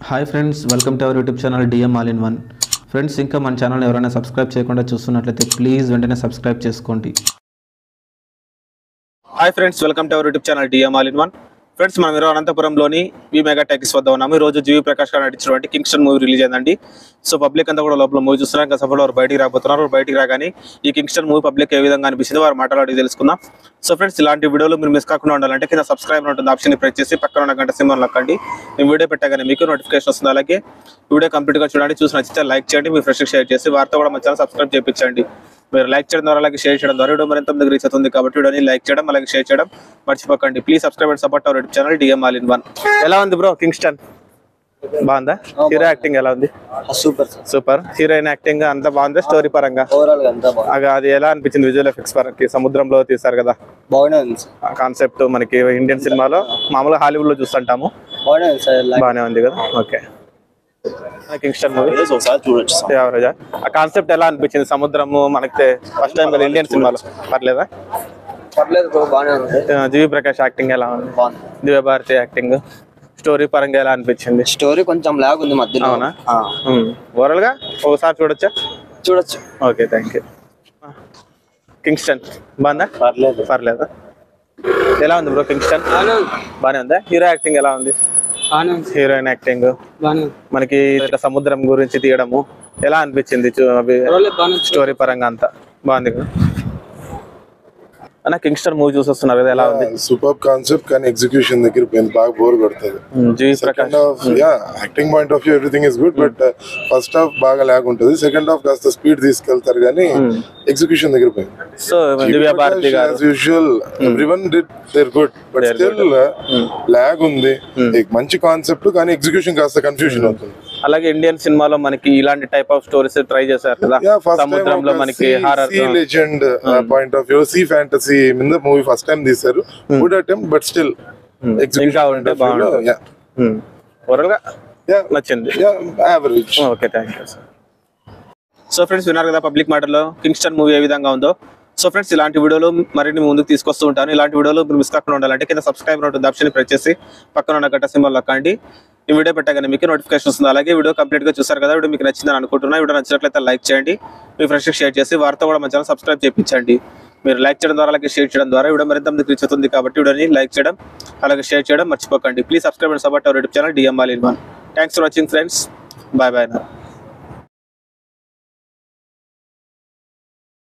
Hi friends, welcome to our YouTube channel DM all in one. Friends, ఇంకా మన channel ఎవరైనా subscribe చేయకుండా చూస్తున్నట్లయితే ప్లీజ్ వెంటనే సబ్స్క్రైబ్ చేసుకోండి. Hi friends, welcome to our YouTube channel DM all in one. Friends, మనం ఈరోజు అనంతపురంలోని వి mega talkies వద్ద ఉన్నాము. ఈ రోజు జీవి ప్రకాష్ గారు నటించినటువంటి కింగ్స్టన్ మూవీ రిలీజ్ అయిందండి. సో పబ్లిక్ అంతా కూడా లోపల మూవీ చూస్తున్నారు. ఇంకా సభలో వారు బయటికి రాబోతున్నారు. బయటికి రాగానే ఈ కింగ్స్టన్ మూవీ పబ్లిక్ ఏ విధంగా అనిపిస్తుంది వారు మాట్లాడి తెలుసుకుందాం. సో ఫ్రెండ్స్, ఇలాంటి వీడియోలు మీరు మిస్ కాకుండా ఉండాలంటే కింద సబ్స్క్రైబ్ ఉంటుంది ఆప్షన్ ప్రెస్ చేసి పక్కన ఉన్న గంట సింబల్ నొక్కండి. నేను వీడియో పెట్టగానే మీకు నోటిఫికేషన్ వస్తుంది. అలాగే వీడియో కంప్లీట్గా చూడండి. చూసి నచ్చితే లైక్ చేయండి. మీ ఫ్రెండ్స్కి షేర్ చేసి వారితో కూడా మన ఛానల్ సబ్స్క్రైబ్ చేయించండి. మీరు లైక్ చేయడం ద్వారా అలాగే షేర్ చేయడం ద్వారా వీడియో మరింత మందికి రీచ్ అవుతుంది. కాబట్టి వీడియోని లైక్ చేయడం అలాగే షేర్ చేయడం మర్చిపోకండి. Please subscribe and support our YouTube channel DM all in one. ఎలా ఉంది బ్రో కింగ్స్టన్? బాగుందా? హీరో యాక్టింగ్ ఎలా ఉంది? Super super. హీరోయిన్ యాక్టింగ్ అంతా బాగుందా? స్టోరీ పరంగా అది ఎలా అనిపించింది? విజువల్ ఎఫెక్ట్స్ పరంగా సముద్రంలో తీసారు కదా, బాగానే ఉంది కాన్సెప్ట్ మనకి ఇండియన్ సినిమాలో మామూలుగా హాలీవుడ్ లో చూస్తుంటాము. బాగానే ఉంది కదా. ఓకే, కింగ్స్టన్ మూవీ చూడొచ్చు. యావరేజా? ఆ కాన్సెప్ట్ ఎలా అనిపించింది? సముద్రము మనకి ఫస్ట్ టైం కదా ఇండియన్ సినిమాలో. పర్లేదా? పర్లేదు, బాగానే ఉంది. జీవి ప్రకాష్ యాక్టింగ్ ఎలా ఉంది? దివ్య భారతి యాక్టింగ్ స్టోరీ పరంగా ఎలా అనిపించింది? స్టోరీ కొంచెం లాగ్ ఉంది మధ్యలో. అవునా? ఓవరాల్ గా ఒకసారి చూడొచ్చా? చూడొచ్చు. Okay, thank you. కింగ్స్టన్ బాగుందా? పర్లేదా? ఎలా ఉంది బ్రో కింగ్స్టన్? బాగానే ఉందా? హీరో యాక్టింగ్ ఎలా ఉంది? హీరోయిన్ యాక్టింగ్ మనకి ఇట్లా సముద్రం గురించి తీయడము ఎలా అనిపించింది? స్టోరీ పరంగా అంతా బాగుంది కదా అన్న? కింగ్స్టన్ మూవీ చూసి వస్తున్నారు కదా, ఎలా ఉంది? సూపర్ కాన్సెప్ట్ కానీ ఎగ్జిక్యూషన్ దగ్గర బాగా బోర్ కొడుతుంది. GV Prakash acting point of view everything is good, but first half బాగా లాగ్ ఉంటుంది. సెకండ్ హాఫ్ కాస్త స్పీడ్ తీసుకెళ్తారు కానీ ఎగ్జిక్యూషన్ దగ్గర పోయింది. సో దివ్య భారతి గారు usual everyone did their good, but still lag ఉంది. మంచి కాన్సెప్ట్ కానీ ఎగ్జిక్యూషన్ కాస్త కన్ఫ్యూజన్ అవుతుంది. అలాగే ఇండియన్ సినిమాలో మనకి ఇలాంటి టైప్ ఆఫ్ స్టోరీస్ ట్రై చేశారు కదా, సముద్రంలో మనకి horror legend point of view, sea fantasy మీద మూవీ ఫస్ట్ టైం తీశారు. గుడ్ అటెంప్ట్, బట్ స్టిల్ ఇంకా ఉంటే బాగుంటుంది. ఓవరాల్ గా నచ్చింది. Average. Okay, thank you. So friends, విన్నారు కదా పబ్లిక్ మాటల్లో కింగ్స్టన్ మూవీ ఏ విధంగా ఉందో. సో ఫ్రెండ్స్, ఇలాంటి వీడియోలు మరిన్ని ముందుకు తీసుకొస్తూ ఉంటాను. ఇలాంటి వీడియోలు మీరు మిస్ కాకుండా ఉండాలంటే కింద సబ్స్క్రైబ్ ఉంటుంది ఆప్షన్ ప్రెస్ చేసి పక్కన ఉన్న గంట సింబల్ నొక్కండి. ఈ వీడియో పెట్టగానే మీకు నోటిఫికేషన్ వస్తుంది. అలాగే వీడియో కంప్లీట్ గా చూసారు కదా, వీడియో మీకు నచ్చిందని అనుకుంటున్నా. వీడియో నచ్చినట్లయితే లైక్ చేయండి. మీ ఫ్రెండ్స్కి షేర్ చేసి వారితో కూడా మన ఛానల్ సబ్స్క్రైబ్ చేయించండి. మీరు లైక్ చేయడం ద్వారా అలాగే షేర్ చేయడం ద్వారా వీడియో మరింత మందికి రీచ్ అవుతుంది. కాబట్టి వీడియోని లైక్ చేయడం అలాగే షేర్ చేయడం మర్చిపోకండి. Please subscribe and support our YouTube channel DM all in one. Thanks for watching friends. Bye bye.